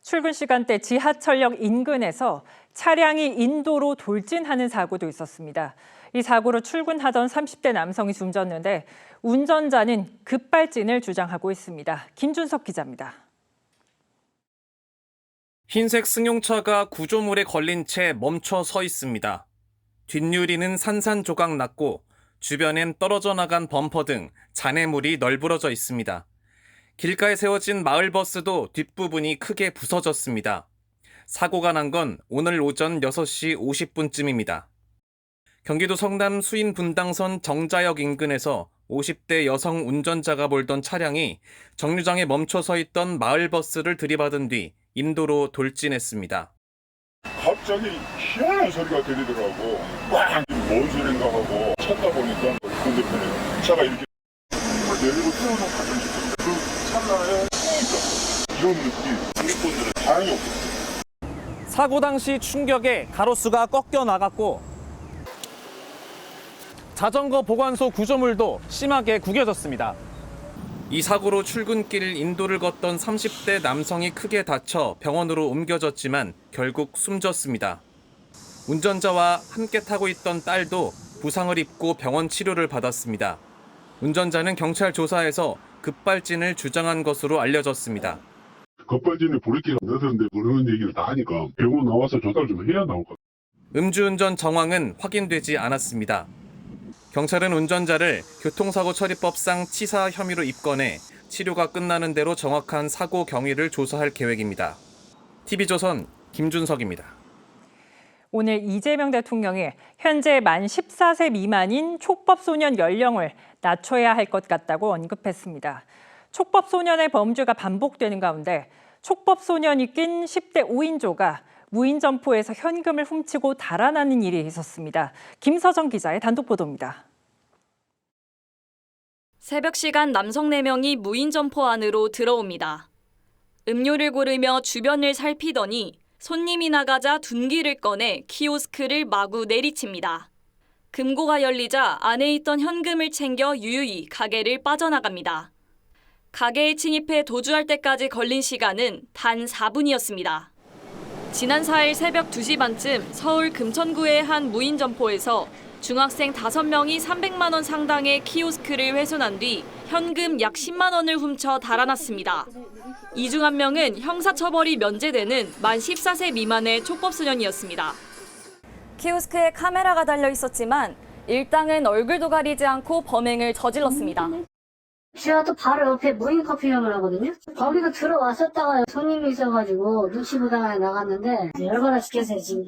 출근 시간대 지하철역 인근에서 차량이 인도로 돌진하는 사고도 있었습니다. 이 사고로 출근하던 30대 남성이 숨졌는데 운전자는 급발진을 주장하고 있습니다. 김준석 기자입니다. 흰색 승용차가 구조물에 걸린 채 멈춰 서 있습니다. 뒷유리는 산산조각 났고 주변엔 떨어져 나간 범퍼 등 잔해물이 널브러져 있습니다. 길가에 세워진 마을버스도 뒷부분이 크게 부서졌습니다. 사고가 난 건 오늘 오전 6시 50분쯤입니다. 경기도 성남 수인 분당선 정자역 인근에서 50대 여성 운전자가 몰던 차량이 정류장에 멈춰 서 있던 마을버스를 들이받은 뒤 인도로 돌진했습니다. 갑자기 희한한 소리가 들리더라고. 꽉! 뭔 소린가 하고 찾다 보니까 반대편에 차가 이렇게 내리고 태워서 가던 싶은데 그 찰나에 이런 느낌 국민분들은 다행히 없었어요. 사고 당시 충격에 가로수가 꺾여 나갔고 자전거 보관소 구조물도 심하게 구겨졌습니다. 이 사고로 출근길 인도를 걷던 30대 남성이 크게 다쳐 병원으로 옮겨졌지만 결국 숨졌습니다. 운전자와 함께 타고 있던 딸도 부상을 입고 병원 치료를 받았습니다. 운전자는 경찰 조사에서 급발진을 주장한 것으로 알려졌습니다. 급발진에 브레이크가 늦었는데 그런 얘기를 다 하니까 병원 나와서 조사를 좀 해야 나올 것 같아요. 음주운전 정황은 확인되지 않았습니다. 경찰은 운전자를 교통사고 처리법상 치사 혐의로 입건해 치료가 끝나는 대로 정확한 사고 경위를 조사할 계획입니다. TV조선 김준석입니다. 오늘 이재명 대통령이 현재 만 14세 미만인 촉법소년 연령을 낮춰야 할 것 같다고 언급했습니다. 촉법소년의 범죄가 반복되는 가운데 촉법소년이 낀 10대 5인조가 무인 점포에서 현금을 훔치고 달아나는 일이 있었습니다. 김서정 기자의 단독 보도입니다. 새벽 시간 남성 4명이 무인 점포 안으로 들어옵니다. 음료를 고르며 주변을 살피더니 손님이 나가자 둔기를 꺼내 키오스크를 마구 내리칩니다. 금고가 열리자 안에 있던 현금을 챙겨 유유히 가게를 빠져나갑니다. 가게에 침입해 도주할 때까지 걸린 시간은 단 4분이었습니다. 지난 4일 새벽 2시 반쯤 서울 금천구의 한 무인 점포에서 중학생 5명이 300만 원 상당의 키오스크를 훼손한 뒤 현금 약 10만 원을 훔쳐 달아났습니다. 이 중 한 명은 형사처벌이 면제되는 만 14세 미만의 촉법소년이었습니다. 키오스크에 카메라가 달려 있었지만 일당은 얼굴도 가리지 않고 범행을 저질렀습니다. 제가 또 바로 옆에 무인 커피숍을 하거든요. 거기도 들어왔었다가 손님이 있어가지고 눈치 보다가 나갔는데 열받아 죽겠어요 지금.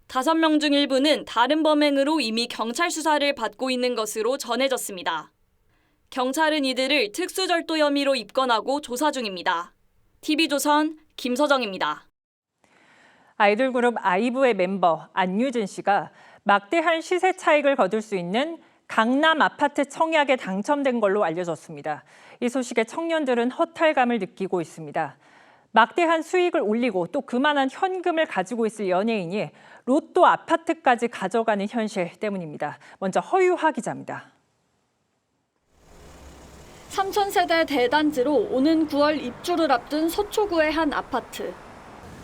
5명 중 일부는 다른 범행으로 이미 경찰 수사를 받고 있는 것으로 전해졌습니다. 경찰은 이들을 특수절도 혐의로 입건하고 조사 중입니다. TV조선 김서정입니다. 아이돌 그룹 아이브의 멤버 안유진 씨가 막대한 시세 차익을 거둘 수 있는 강남 아파트 청약에 당첨된 걸로 알려졌습니다. 이 소식에 청년들은 허탈감을 느끼고 있습니다. 막대한 수익을 올리고 또 그만한 현금을 가지고 있을 연예인이 로또 아파트까지 가져가는 현실 때문입니다. 먼저 허유하 기자입니다. 3000세대 대단지로 오는 9월 입주를 앞둔 서초구의 한 아파트.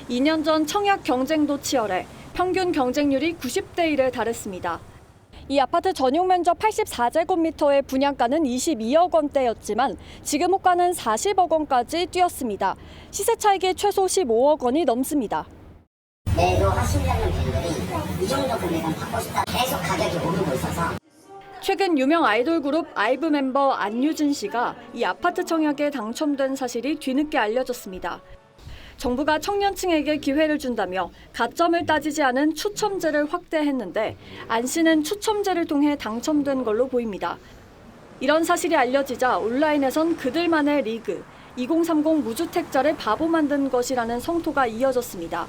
2년 전 청약 경쟁도 치열해 평균 경쟁률이 90대 1에 달했습니다. 이 아파트 전용 면적 84제곱미터의 분양가는 22억 원대였지만 지금 호가는 40억 원까지 뛰었습니다. 시세 차익이 최소 15억 원이 넘습니다. 매도 하시려는 분들이 이 정도 금액은 받고 싶다. 계속 가격이 오르고 있어서. 최근 유명 아이돌 그룹 아이브 멤버 안유진 씨가 이 아파트 청약에 당첨된 사실이 뒤늦게 알려졌습니다. 정부가 청년층에게 기회를 준다며 가점을 따지지 않은 추첨제를 확대했는데 안 씨는 추첨제를 통해 당첨된 걸로 보입니다. 이런 사실이 알려지자 온라인에선 그들만의 리그, 2030 무주택자를 바보 만든 것이라는 성토가 이어졌습니다.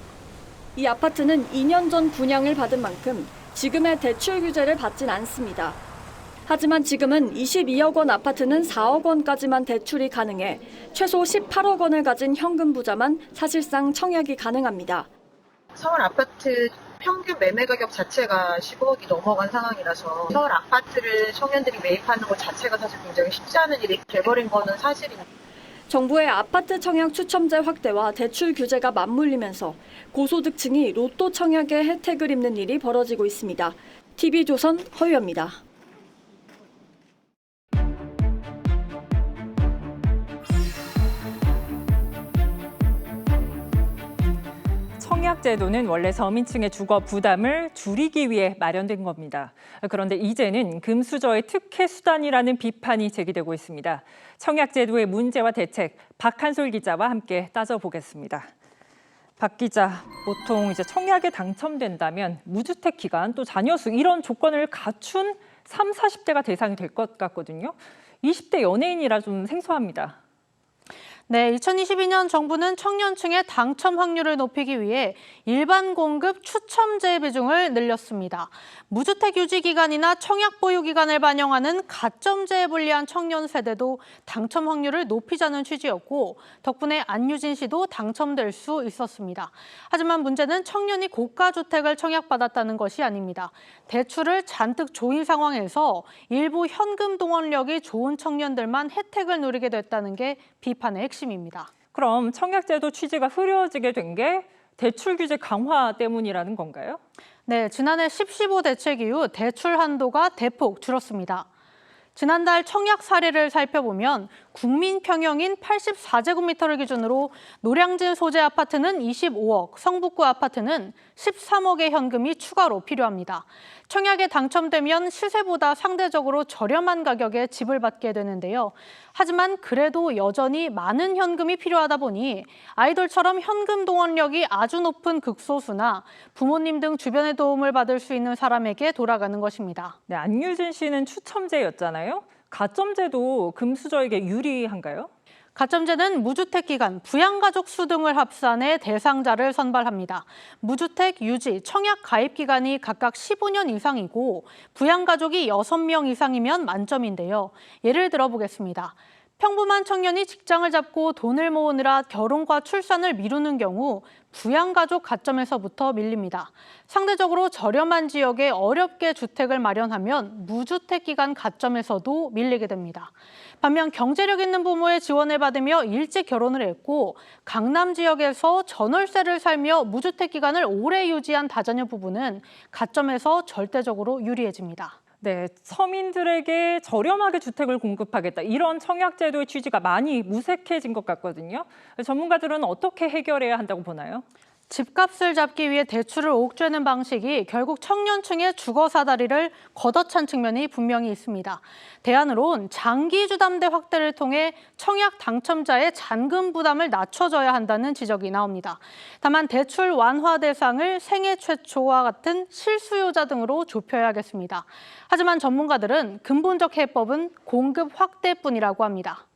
이 아파트는 2년 전 분양을 받은 만큼 지금의 대출 규제를 받진 않습니다. 하지만 지금은 22억 원 아파트는 4억 원까지만 대출이 가능해 최소 18억 원을 가진 현금 부자만 사실상 청약이 가능합니다. 서울 아파트 평균 매매 가격 자체가 15억이 넘어간 상황이라서 서울 아파트를 청년들이 매입하는 것 자체가 사실 굉장히 쉽지 않은 일이 돼버린 거는 사실입니다. 정부의 아파트 청약 추첨제 확대와 대출 규제가 맞물리면서 고소득층이 로또 청약의 혜택을 입는 일이 벌어지고 있습니다. TV조선 허유입니다. 청약제도는 원래 서민층의 주거 부담을 줄이기 위해 마련된 겁니다. 그런데 이제는 금수저의 특혜 수단이라는 비판이 제기되고 있습니다. 청약제도의 문제와 대책, 박한솔 기자와 함께 따져보겠습니다. 박 기자, 보통 이제 청약에 당첨된다면 무주택 기간 또 자녀 수 이런 조건을 갖춘 30, 40대가 대상이 될 것 같거든요. 20대 연예인이라 좀 생소합니다. 네, 2022년 정부는 청년층의 당첨 확률을 높이기 위해 일반 공급 추첨제 비중을 늘렸습니다. 무주택 유지 기간이나 청약 보유 기간을 반영하는 가점제에 불리한 청년 세대도 당첨 확률을 높이자는 취지였고 덕분에 안유진 씨도 당첨될 수 있었습니다. 하지만 문제는 청년이 고가 주택을 청약받았다는 것이 아닙니다. 대출을 잔뜩 조인 상황에서 일부 현금 동원력이 좋은 청년들만 혜택을 누리게 됐다는 게 비판의 핵심입니다. 그럼 청약제도 취지가 흐려지게 된 게 대출 규제 강화 때문이라는 건가요? 네, 지난해 10.15 대책 이후 대출 한도가 대폭 줄었습니다. 지난달 청약 사례를 살펴보면 국민 평형인 84제곱미터를 기준으로 노량진 소재 아파트는 25억, 성북구 아파트는 13억의 현금이 추가로 필요합니다. 청약에 당첨되면 시세보다 상대적으로 저렴한 가격에 집을 받게 되는데요. 하지만 그래도 여전히 많은 현금이 필요하다 보니 아이돌처럼 현금 동원력이 아주 높은 극소수나 부모님 등 주변의 도움을 받을 수 있는 사람에게 돌아가는 것입니다. 네, 안유진 씨는 추첨제였잖아요. 가점제도 금수저에게 유리한가요? 가점제는 무주택 기간, 부양가족 수 등을 합산해 대상자를 선발합니다. 무주택, 유지, 청약 가입 기간이 각각 15년 이상이고 부양가족이 6명 이상이면 만점인데요. 예를 들어보겠습니다. 평범한 청년이 직장을 잡고 돈을 모으느라 결혼과 출산을 미루는 경우 부양가족 가점에서부터 밀립니다. 상대적으로 저렴한 지역에 어렵게 주택을 마련하면 무주택 기간 가점에서도 밀리게 됩니다. 반면 경제력 있는 부모의 지원을 받으며 일찍 결혼을 했고 강남 지역에서 전월세를 살며 무주택 기간을 오래 유지한 다자녀 부부는 가점에서 절대적으로 유리해집니다. 네, 서민들에게 저렴하게 주택을 공급하겠다. 이런 청약제도의 취지가 많이 무색해진 것 같거든요. 전문가들은 어떻게 해결해야 한다고 보나요? 집값을 잡기 위해 대출을 옥죄는 방식이 결국 청년층의 주거 사다리를 걷어찬 측면이 분명히 있습니다. 대안으론 장기 주담대 확대를 통해 청약 당첨자의 잔금 부담을 낮춰줘야 한다는 지적이 나옵니다. 다만 대출 완화 대상을 생애 최초와 같은 실수요자 등으로 좁혀야겠습니다. 하지만 전문가들은 근본적 해법은 공급 확대뿐이라고 합니다.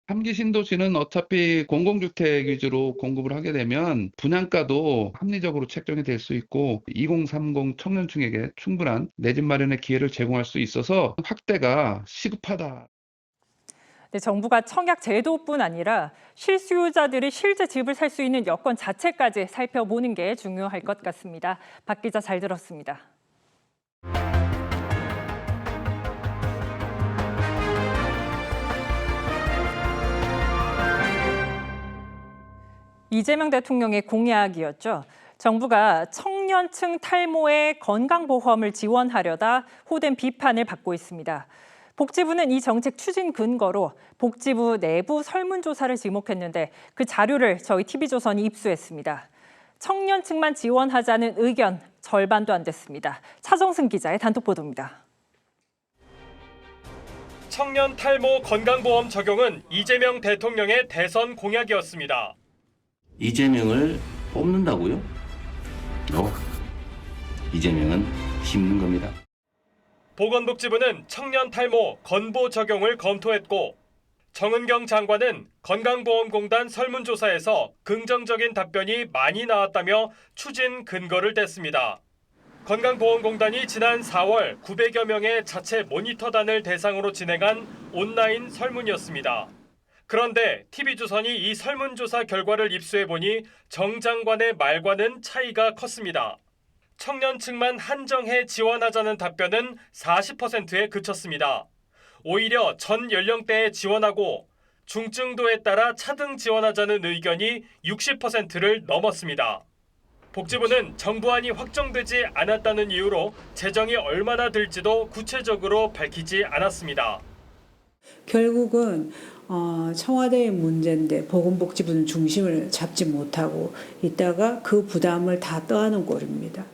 3기 신도시는 어차피 공공주택 위주로 공급을 하게 되면 분양가도 합리적으로 책정이 될 수 있고 2030 청년층에게 충분한 내 집 마련의 기회를 제공할 수 있어서 확대가 시급하다. 네, 정부가 청약 제도뿐 아니라 실수요자들이 실제 집을 살 수 있는 여건 자체까지 살펴보는 게 중요할 것 같습니다. 박 기자 잘 들었습니다. 이재명 대통령의 공약이었죠. 정부가 청년층 탈모의 건강보험을 지원하려다 호된 비판을 받고 있습니다. 복지부는 이 정책 추진 근거로 복지부 내부 설문조사를 지목했는데 그 자료를 저희 TV조선이 입수했습니다. 청년층만 지원하자는 의견 절반도 안 됐습니다. 차정승 기자의 단독 보도입니다. 청년 탈모 건강보험 적용은 이재명 대통령의 대선 공약이었습니다. 이재명을 뽑는다고요? 이재명은 힘든 겁니다. 보건복지부는 청년 탈모 건보 적용을 검토했고 정은경 장관은 건강보험공단 설문조사에서 긍정적인 답변이 많이 나왔다며 추진 근거를 댔습니다. 건강보험공단이 지난 4월 900여 명의 자체 모니터단을 대상으로 진행한 온라인 설문이었습니다. 그런데 TV조선이 이 설문조사 결과를 입수해보니 정 장관의 말과는 차이가 컸습니다. 청년층만 한정해 지원하자는 답변은 40%에 그쳤습니다. 오히려 전 연령대에 지원하고 중증도에 따라 차등 지원하자는 의견이 60%를 넘었습니다. 복지부는 정부안이 확정되지 않았다는 이유로 재정이 얼마나 들지도 구체적으로 밝히지 않았습니다. 결국은 청와대의 문제인데 보건복지부는 중심을 잡지 못하고 있다가 그 부담을 다 떠안은 꼴입니다.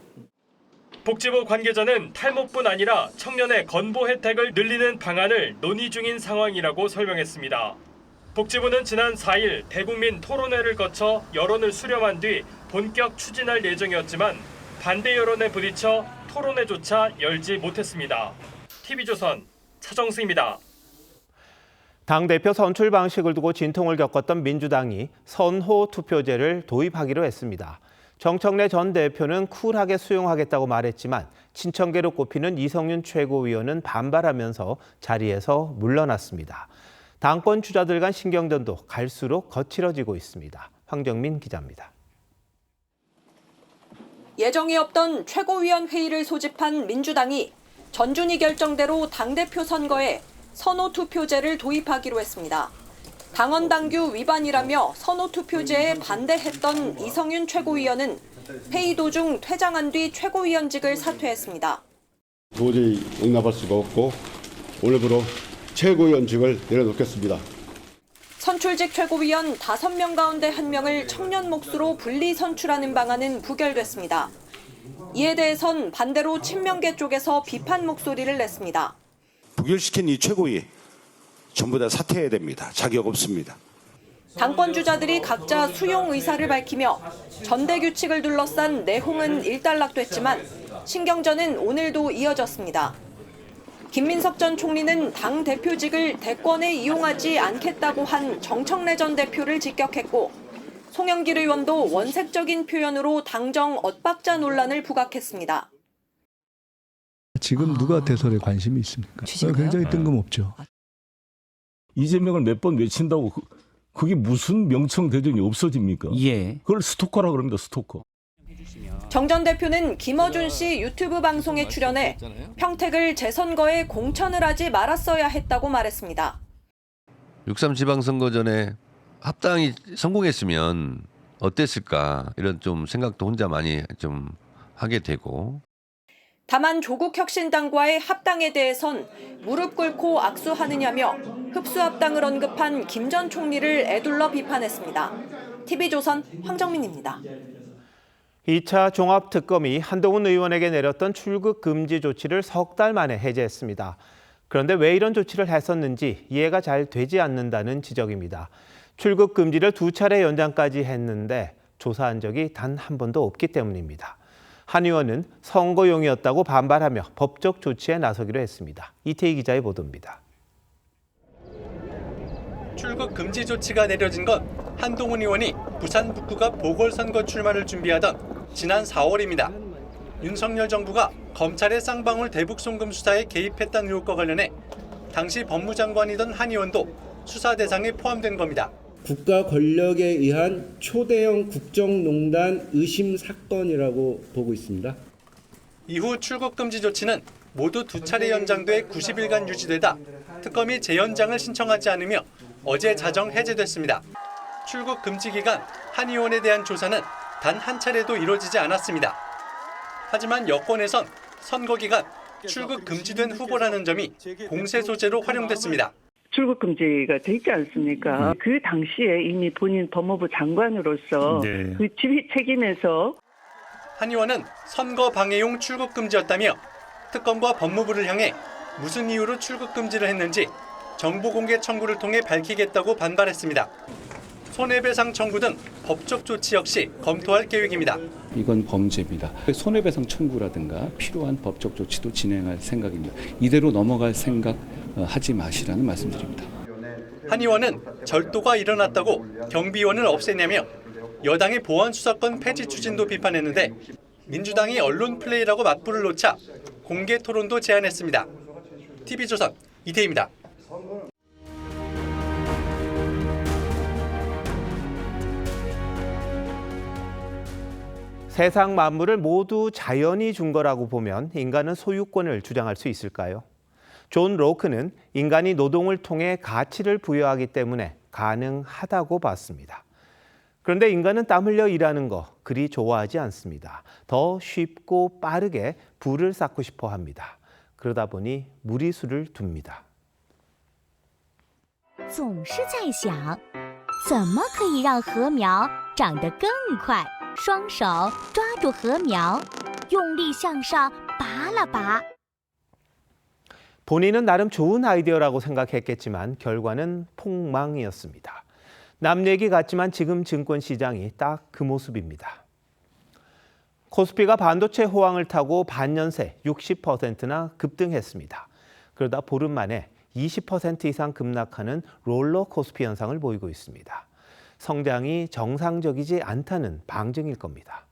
복지부 관계자는 탈모뿐 아니라 청년의 건보 혜택을 늘리는 방안을 논의 중인 상황이라고 설명했습니다. 복지부는 지난 4일 대국민 토론회를 거쳐 여론을 수렴한 뒤 본격 추진할 예정이었지만 반대 여론에 부딪혀 토론회조차 열지 못했습니다. TV조선 차정수입니다. 당대표 선출 방식을 두고 진통을 겪었던 민주당이 선호 투표제를 도입하기로 했습니다. 정청래 전 대표는 쿨하게 수용하겠다고 말했지만 친청계로 꼽히는 이성윤 최고위원은 반발하면서 자리에서 물러났습니다. 당권 주자들 간 신경전도 갈수록 거칠어지고 있습니다. 황정민 기자입니다. 예정이 없던 최고위원 회의를 소집한 민주당이 전준희 결정대로 당대표 선거에 선호 투표제를 도입하기로 했습니다. 당원 당규 위반이라며 선호 투표제에 반대했던 이성윤 최고위원은 회의 도중 퇴장한 뒤 최고위원직을 사퇴했습니다. 도저히 용납할 수가 없고 오늘부로 최고위원직을 내려놓겠습니다. 선출직 최고위원 5명 가운데 1명을 청년 몫으로 분리 선출하는 방안은 부결됐습니다. 이에 대해선 반대로 친명계 쪽에서 비판 목소리를 냈습니다. 부결시킨 이 최고위 전부 다 사퇴해야 됩니다. 자격 없습니다. 당권 주자들이 각자 수용 의사를 밝히며 전대 규칙을 둘러싼 내홍은 일단락됐지만 신경전은 오늘도 이어졌습니다. 김민석 전 총리는 당 대표직을 대권에 이용하지 않겠다고 한 정청래 전 대표를 직격했고 송영길 의원도 원색적인 표현으로 당정 엇박자 논란을 부각했습니다. 지금 누가 대선에 관심이 있습니까? 굉장히 뜬금없죠. 이재명을 몇 번 외친다고 그게 무슨 명청 대전이 없어집니까? 예. 그걸 스토커라고 그럽니다. 스토커. 정 전 대표는 김어준 씨 유튜브 방송에 출연해 평택을 재선거에 공천을 하지 말았어야 했다고 말했습니다. 6.3 지방선거 전에 합당이 성공했으면 어땠을까 이런 좀 생각도 혼자 많이 좀 하게 되고. 다만 조국혁신당과의 합당에 대해선 무릎 꿇고 악수하느냐며 흡수합당을 언급한 김 전 총리를 에둘러 비판했습니다. TV조선 황정민입니다. 2차 종합특검이 한동훈 의원에게 내렸던 출국 금지 조치를 석 달 만에 해제했습니다. 그런데 왜 이런 조치를 했었는지 이해가 잘 되지 않는다는 지적입니다. 출국 금지를 2차례 연장까지 했는데 조사한 적이 단 한 번도 없기 때문입니다. 한 의원은 선거용이었다고 반발하며 법적 조치에 나서기로 했습니다. 이태희 기자의 보도입니다. 출국 금지 조치가 내려진 건 한동훈 의원이 부산 북구가 보궐선거 출마를 준비하던 지난 4월입니다. 윤석열 정부가 검찰의 쌍방울 대북 송금 수사에 개입했다는 의혹과 관련해 당시 법무장관이던 한 의원도 수사 대상에 포함된 겁니다. 국가 권력에 의한 초대형 국정농단 의심 사건이라고 보고 있습니다. 이후 출국 금지 조치는 모두 2차례 연장돼 90일간 유지되다 특검이 재연장을 신청하지 않으며 어제 자정 해제됐습니다. 출국 금지 기간 한 의원에 대한 조사는 단 한 차례도 이루어지지 않았습니다. 하지만 여권에선 선거 기간 출국 금지된 후보라는 점이 공세 소재로 활용됐습니다. 출국 금지가 돼 있지 않습니까? 그 당시에 이미 본인 법무부 장관으로서 그 지휘 책임에서 한 의원은 선거 방해용 출국 금지였다며 특검과 법무부를 향해 무슨 이유로 출국 금지를 했는지 정보 공개 청구를 통해 밝히겠다고 반발했습니다. 손해배상 청구 등 법적 조치 역시 검토할 계획입니다. 이건 범죄입니다. 손해배상 청구라든가 필요한 법적 조치도 진행할 생각입니다. 이대로 넘어갈 생각 하지 마시라는 말씀드립니다. 한 의원은 절도가 일어났다고 경비원을 없애냐며 여당의 보안 수사권 폐지 추진도 비판했는데 민주당이 언론 플레이라고 맞불을 놓자 공개 토론도 제안했습니다. TV조선 이태희입니다. 세상 만물을 모두 자연이 준 거라고 보면 인간은 소유권을 주장할 수 있을까요? 존 로크는 인간이 노동을 통해 가치를 부여하기 때문에 가능하다고 봤습니다. 그런데 인간은 땀 흘려 일하는 거 그리 좋아하지 않습니다. 더 쉽고 빠르게 부를 쌓고 싶어 합니다. 그러다 보니 무리수를 둡니다. 总是在想怎么可以让禾苗长得更快双手抓住禾苗用力向上拔了拔 본인은 나름 좋은 아이디어라고 생각했겠지만 결과는 폭망이었습니다. 남 얘기 같지만 지금 증권시장이 딱 그 모습입니다. 코스피가 반도체 호황을 타고 반년 새 60%나 급등했습니다. 그러다 보름 만에 20% 이상 급락하는 롤러 코스피 현상을 보이고 있습니다. 성장이 정상적이지 않다는 방증일 겁니다.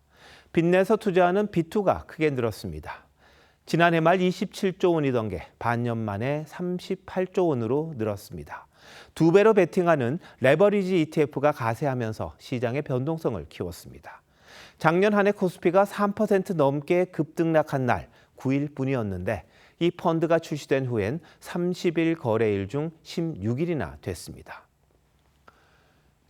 빚내서 투자하는 비투가 크게 늘었습니다. 지난해 말 27조 원이던 게 반년 만에 38조 원으로 늘었습니다. 2배로 베팅하는 레버리지 ETF가 가세하면서 시장의 변동성을 키웠습니다. 작년 한 해 코스피가 3% 넘게 급등락한 날 9일뿐이었는데 이 펀드가 출시된 후엔 30일 거래일 중 16일이나 됐습니다.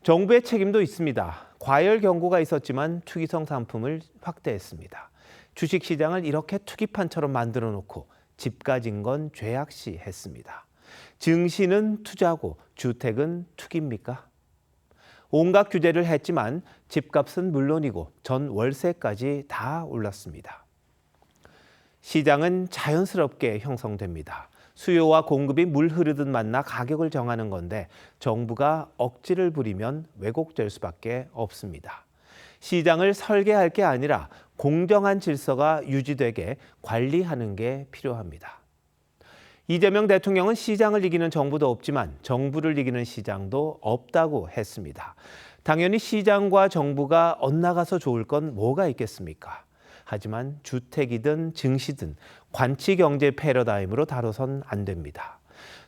정부의 책임도 있습니다. 과열 경고가 있었지만 투기성 상품을 확대했습니다. 주식시장을 이렇게 투기판처럼 만들어 놓고 집가진 건 죄악시했습니다. 증시는 투자고 주택은 투기입니까? 온갖 규제를 했지만 집값은 물론이고 전 월세까지 다 올랐습니다. 시장은 자연스럽게 형성됩니다. 수요와 공급이 물 흐르듯 만나 가격을 정하는 건데 정부가 억지를 부리면 왜곡될 수밖에 없습니다. 시장을 설계할 게 아니라 공정한 질서가 유지되게 관리하는 게 필요합니다. 이재명 대통령은 시장을 이기는 정부도 없지만 정부를 이기는 시장도 없다고 했습니다. 당연히 시장과 정부가 엇나가서 좋을 건 뭐가 있겠습니까? 하지만 주택이든 증시든 관치경제 패러다임으로 다뤄선 안 됩니다.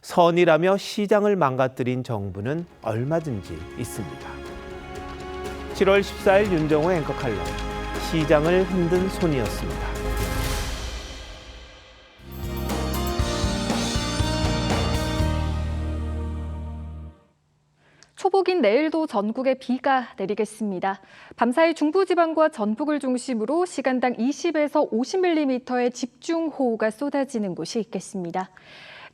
선이라며 시장을 망가뜨린 정부는 얼마든지 있습니다. 7월 14일 윤정호 앵커 칼럼 시장을 흔든 손이었습니다. 초복인 내일도 전국에 비가 내리겠습니다. 밤사이 중부지방과 전북을 중심으로 시간당 20에서 50mm의 집중호우가 쏟아지는 곳이 있겠습니다.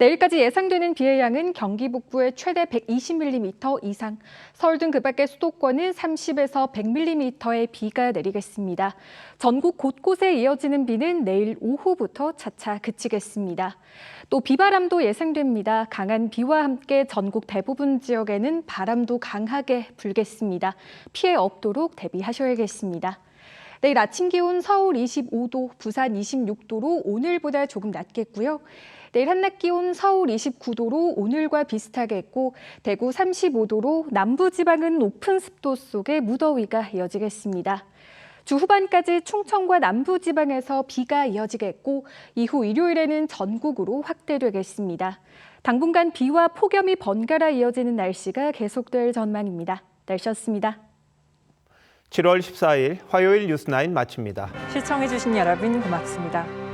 내일까지 예상되는 비의 양은 경기 북부에 최대 120mm 이상, 서울 등 그 밖의 수도권은 30에서 100mm의 비가 내리겠습니다. 전국 곳곳에 이어지는 비는 내일 오후부터 차차 그치겠습니다. 또 비바람도 예상됩니다. 강한 비와 함께 전국 대부분 지역에는 바람도 강하게 불겠습니다. 피해 없도록 대비하셔야겠습니다. 내일 아침 기온 서울 25도, 부산 26도로 오늘보다 조금 낮겠고요. 내일 한낮 기온 서울 29도로 오늘과 비슷하겠고 대구 35도로 남부지방은 높은 습도 속에 무더위가 이어지겠습니다. 주 후반까지 충청과 남부지방에서 비가 이어지겠고 이후 일요일에는 전국으로 확대되겠습니다. 당분간 비와 폭염이 번갈아 이어지는 날씨가 계속될 전망입니다. 날씨였습니다. 7월 14일 화요일 뉴스9 마칩니다. 시청해주신 여러분 고맙습니다.